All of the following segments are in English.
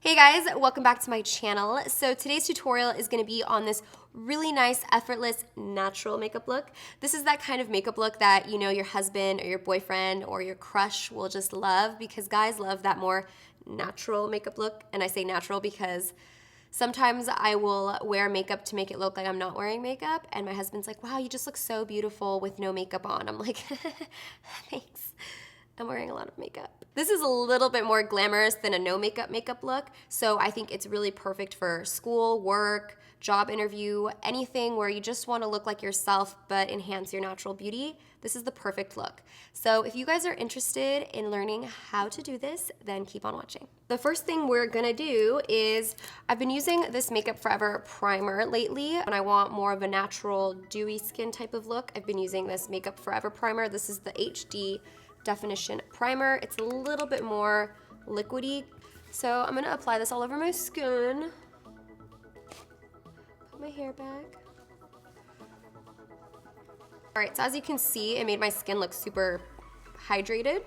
Hey guys, welcome back to my channel. So today's tutorial is gonna be on this really nice, effortless, natural makeup look. This is that kind of makeup look that you know your husband or your boyfriend or your crush will just love, because guys love that more natural makeup look. And I say natural because sometimes I will wear makeup to make it look like I'm not wearing makeup, and my husband's like, wow, you just look so beautiful with no makeup on. I'm like, thanks. I'm wearing a lot of makeup. This is a little bit more glamorous than a no makeup look, so I think it's really perfect for school, work, job interview, anything where you just want to look like yourself but enhance your natural beauty. This is the perfect look. So if you guys are interested in learning how to do this, then keep on watching. The first thing we're gonna do is, I've been using this Makeup Forever primer lately, and I want more of a natural, dewy skin type of look. I've been using this Makeup Forever primer. This is the HD Definition Primer. It's a little bit more liquidy. So I'm gonna apply this all over my skin. Put my hair back. All right, so as you can see, it made my skin look super hydrated,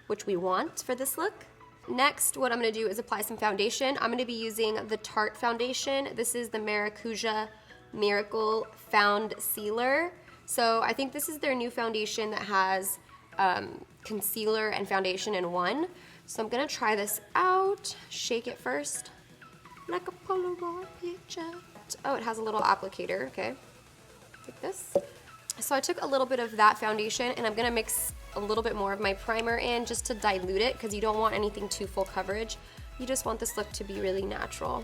which we want for this look. Next, what I'm gonna do is apply some foundation. I'm gonna be using the Tarte foundation. This is the Maracuja Miracle Foundcealer. So I think this is their new foundation that has concealer and foundation in one. So I'm gonna try this out. Shake it first, like a Polaroid picture. Oh, it has a little applicator, okay. Like this. So I took a little bit of that foundation and I'm gonna mix a little bit more of my primer in just to dilute it, because you don't want anything too full coverage. You just want this look to be really natural.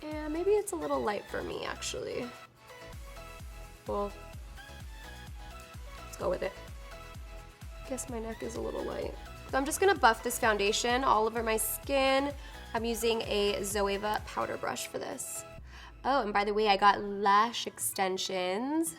And maybe it's a little light for me, actually. Well, let's go with it. Guess my neck is a little light. So I'm just gonna buff this foundation all over my skin. I'm using a Zoeva powder brush for this. Oh, and by the way, I got lash extensions.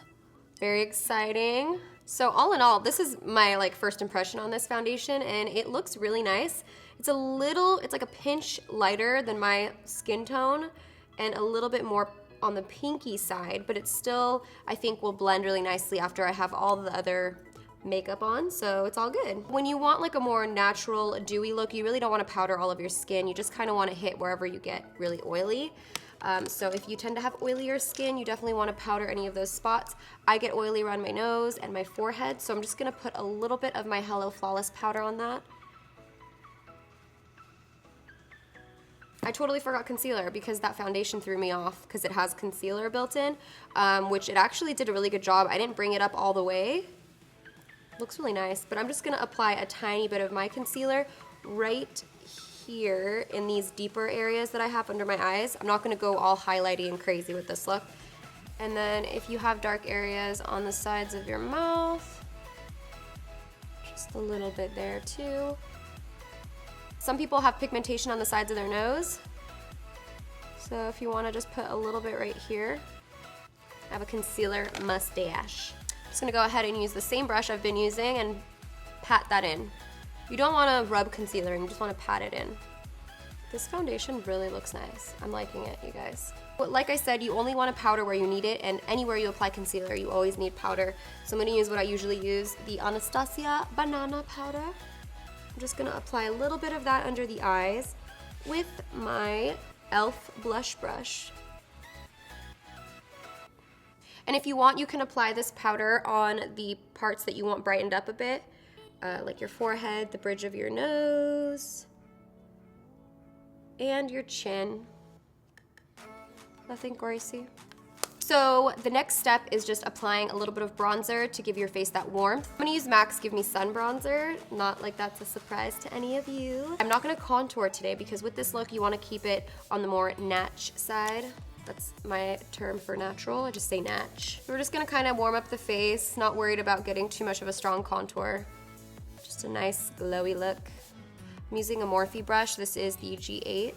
Very exciting. So all in all, this is my first impression on this foundation, and it looks really nice. It's like a pinch lighter than my skin tone, and a little bit more on the pinky side, but it still, I think, will blend really nicely after I have all the other makeup on, so it's all good. When you want like a more natural, dewy look, you really don't want to powder all of your skin. You just kind of want to hit wherever you get really oily. So if you tend to have oilier skin, you definitely want to powder any of those spots. I get oily around my nose and my forehead, so I'm just gonna put a little bit of my Hello Flawless powder on that. I totally forgot concealer because that foundation threw me off, because it has concealer built in, which it actually did a really good job. I didn't bring it up all the way. Looks really nice, but I'm just gonna apply a tiny bit of my concealer right here in these deeper areas that I have under my eyes. I'm not gonna go all highlighty and crazy with this look. And then if you have dark areas on the sides of your mouth, just a little bit there too. Some people have pigmentation on the sides of their nose, so if you want to just put a little bit right here. I have a concealer mustache. I'm just going to go ahead and use the same brush I've been using and pat that in. You don't want to rub concealer, you just want to pat it in. This foundation really looks nice. I'm liking it, you guys. But like I said, you only want to powder where you need it, and anywhere you apply concealer, you always need powder. So I'm going to use what I usually use, the Anastasia banana powder. I'm just gonna apply a little bit of that under the eyes with my e.l.f. blush brush. And if you want, you can apply this powder on the parts that you want brightened up a bit, like your forehead, the bridge of your nose, and your chin. Nothing greasy. So the next step is just applying a little bit of bronzer to give your face that warmth. I'm gonna use MAC's Give Me Sun bronzer, not like that's a surprise to any of you. I'm not gonna contour today because with this look, you wanna keep it on the more natch side. That's my term for natural, I just say natch. We're just gonna kind of warm up the face, not worried about getting too much of a strong contour. Just a nice glowy look. I'm using a Morphe brush, this is the G8.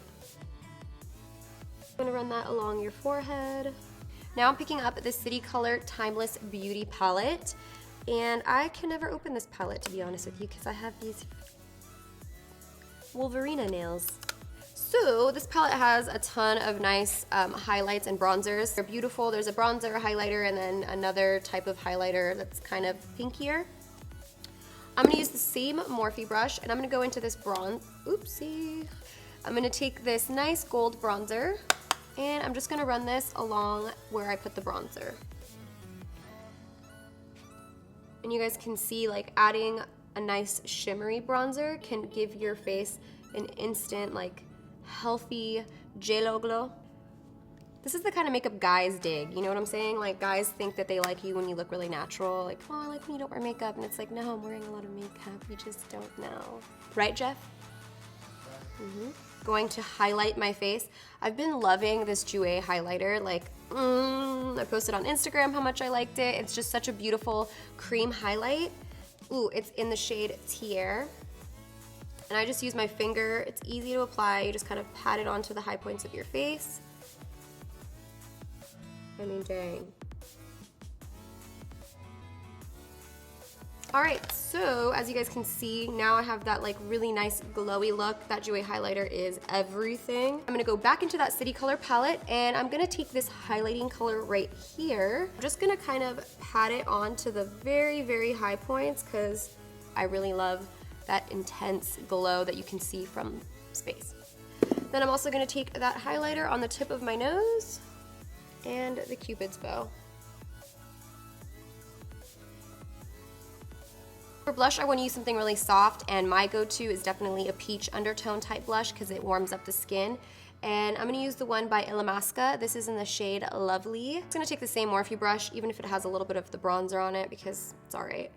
I'm gonna run that along your forehead. Now I'm picking up the City Color Timeless Beauty Palette, and I can never open this palette, to be honest with you, because I have these Wolverina nails. So this palette has a ton of nice highlights and bronzers. They're beautiful. There's a bronzer, highlighter, and then another type of highlighter that's kind of pinkier. I'm gonna use the same Morphe brush and I'm gonna go into this bronze, oopsie. I'm gonna take this nice gold bronzer and I'm just gonna run this along where I put the bronzer. And you guys can see like adding a nice shimmery bronzer can give your face an instant like healthy JLo glow. This is the kind of makeup guys dig, you know what I'm saying? Like guys think that they like you when you look really natural, like, oh, I like when you don't wear makeup, and it's like, no, I'm wearing a lot of makeup, you just don't know. Right, Jeff? Mm-hmm. Going to highlight my face. I've been loving this jouer highlighter, like, I posted on Instagram how much I liked it. It's just such a beautiful cream highlight. Ooh, it's in the shade Tiare. And I just use my finger, it's easy to apply, you just kind of pat it onto the high points of your face. I mean, dang. All right, so as you guys can see, now I have that like really nice glowy look. That jouer highlighter is everything. I'm gonna go back into that City Color palette and I'm gonna take this highlighting color right here. I'm just gonna kind of pat it on to the very, very high points because I really love that intense glow that you can see from space. Then I'm also gonna take that highlighter on the tip of my nose and the Cupid's bow. For blush, I want to use something really soft, and my go-to is definitely a peach undertone type blush because it warms up the skin. And I'm going to use the one by Illamsqua. This is in the shade Lovely. I'm going to take the same Morphe brush, even if it has a little bit of the bronzer on it, because it's alright.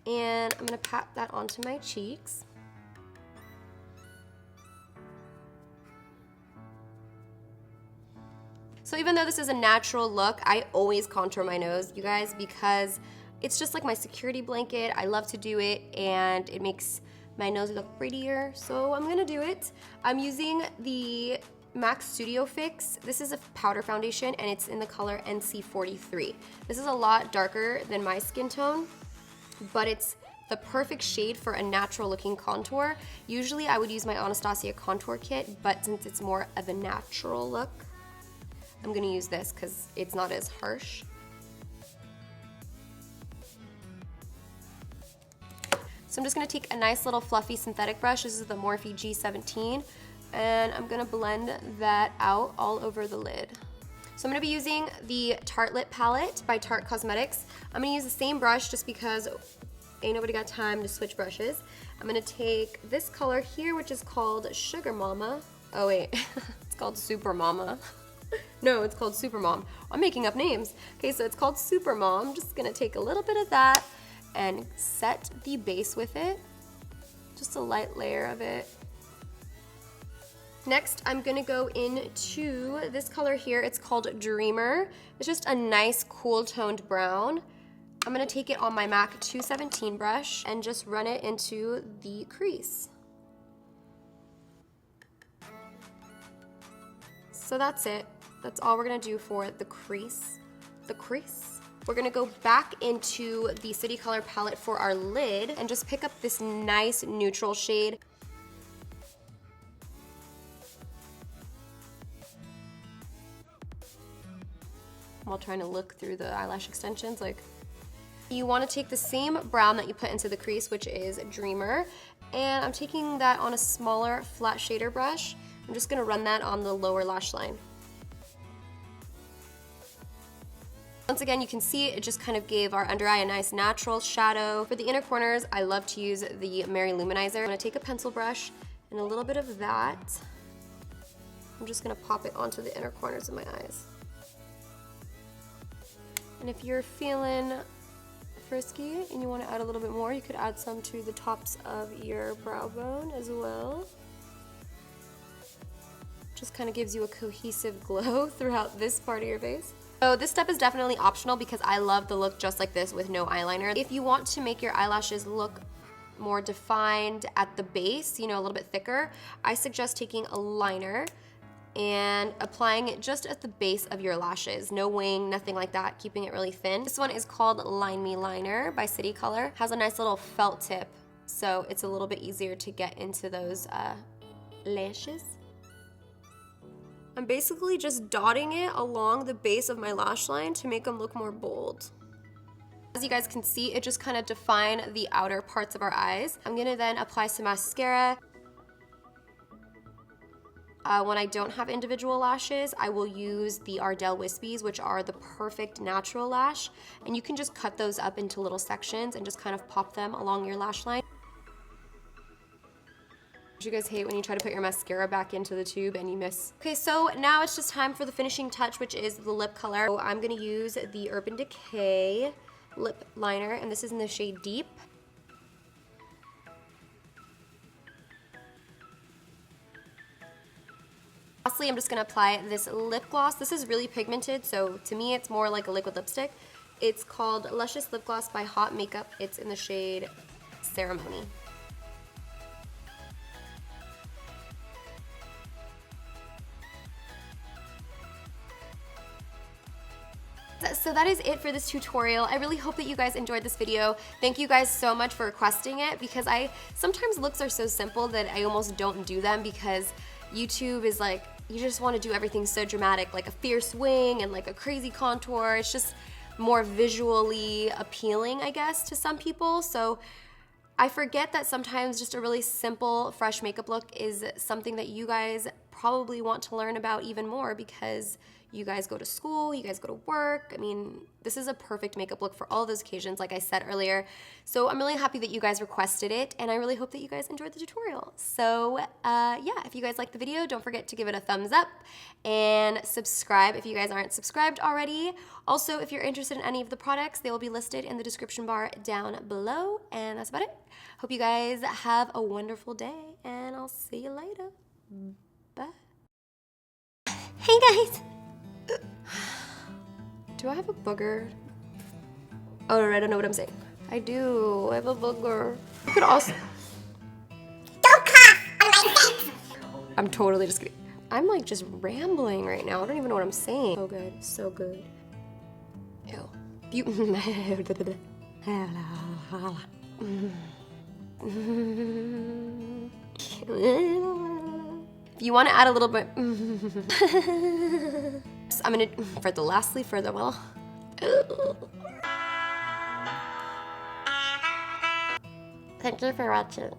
And I'm going to pat that onto my cheeks. So even though this is a natural look, I always contour my nose, you guys, because it's just like my security blanket. I love to do it, and it makes my nose look prettier, so I'm gonna do it. I'm using the MAC Studio Fix. This is a powder foundation, and it's in the color NC43. This is a lot darker than my skin tone, but it's the perfect shade for a natural looking contour. Usually I would use my Anastasia contour kit, but since it's more of a natural look, I'm gonna use this because it's not as harsh. So I'm just gonna take a nice little fluffy synthetic brush. This is the Morphe G17, and I'm gonna blend that out all over the lid. So I'm gonna be using the Tartlette palette by Tarte Cosmetics. I'm gonna use the same brush just because ain't nobody got time to switch brushes. I'm gonna take this color here, which is called Sugar Mama. Oh wait, it's called Super Mama. No, it's called Super Mom. I'm making up names. Okay, so it's called Super Mom. I'm just gonna take a little bit of that and set the base with it. Just a light layer of it. Next, I'm gonna go into this color here. It's called Dreamer. It's just a nice cool toned brown. I'm gonna take it on my MAC 217 brush and just run it into the crease. So that's it. That's all we're gonna do for the crease. We're gonna go back into the City Color palette for our lid and just pick up this nice neutral shade. While trying to look through the eyelash extensions, like, you wanna take the same brown that you put into the crease, which is Dreamer, and I'm taking that on a smaller flat shader brush. I'm just gonna run that on the lower lash line. Once again, you can see it just kind of gave our under eye a nice natural shadow. For the inner corners, I love to use the Mary Luminizer. I'm gonna take a pencil brush and a little bit of that. I'm just gonna pop it onto the inner corners of my eyes. And if you're feeling frisky and you wanna add a little bit more, you could add some to the tops of your brow bone as well. Just kind of gives you a cohesive glow throughout this part of your face. So this step is definitely optional because I love the look just like this with no eyeliner. If you want to make your eyelashes look more defined at the base, you know, a little bit thicker, I suggest taking a liner and applying it just at the base of your lashes. No wing, nothing like that, keeping it really thin. This one is called Line Me Liner by City Color. Has a nice little felt tip, so it's a little bit easier to get into those lashes. I'm basically just dotting it along the base of my lash line to make them look more bold. As you guys can see, it just kind of define the outer parts of our eyes. I'm gonna then apply some mascara. When I don't have individual lashes, I will use the Ardell Wispies, which are the perfect natural lash. And you can just cut those up into little sections and just kind of pop them along your lash line. You guys hate when you try to put your mascara back into the tube and you miss. Okay, so now it's just time for the finishing touch, which is the lip color. So I'm gonna use the Urban Decay lip liner, and this is in the shade Deep. Lastly, I'm just gonna apply this lip gloss. This is really pigmented, so to me it's more like a liquid lipstick. It's called Luscious Lip Gloss by Hot Makeup. It's in the shade Ceremony. So that is it for this tutorial. I really hope that you guys enjoyed this video. Thank you guys so much for requesting it, because sometimes looks are so simple that I almost don't do them, because YouTube is like, you just want to do everything so dramatic, like a fierce wing and like a crazy contour. It's just more visually appealing, I guess, to some people. So I forget that sometimes just a really simple, fresh makeup look is something that you guys probably want to learn about even more, because you guys go to school, you guys go to work. I mean, this is a perfect makeup look for all those occasions, like I said earlier. So I'm really happy that you guys requested it, and I really hope that you guys enjoyed the tutorial. So yeah, if you guys liked the video, don't forget to give it a thumbs up and subscribe if you guys aren't subscribed already. Also, if you're interested in any of the products, they will be listed in the description bar down below. And that's about it. Hope you guys have a wonderful day, and I'll see you later. Bye. Hey guys! Do I have a booger? Oh, I don't know what I'm saying. I do. I have a booger. You could also. Don't cough on my face! I'm totally just kidding. I'm like just rambling right now. I don't even know what I'm saying. So good. So good. Ew. If you want to add a little bit. I'm gonna, lastly, well. Thank you for watching.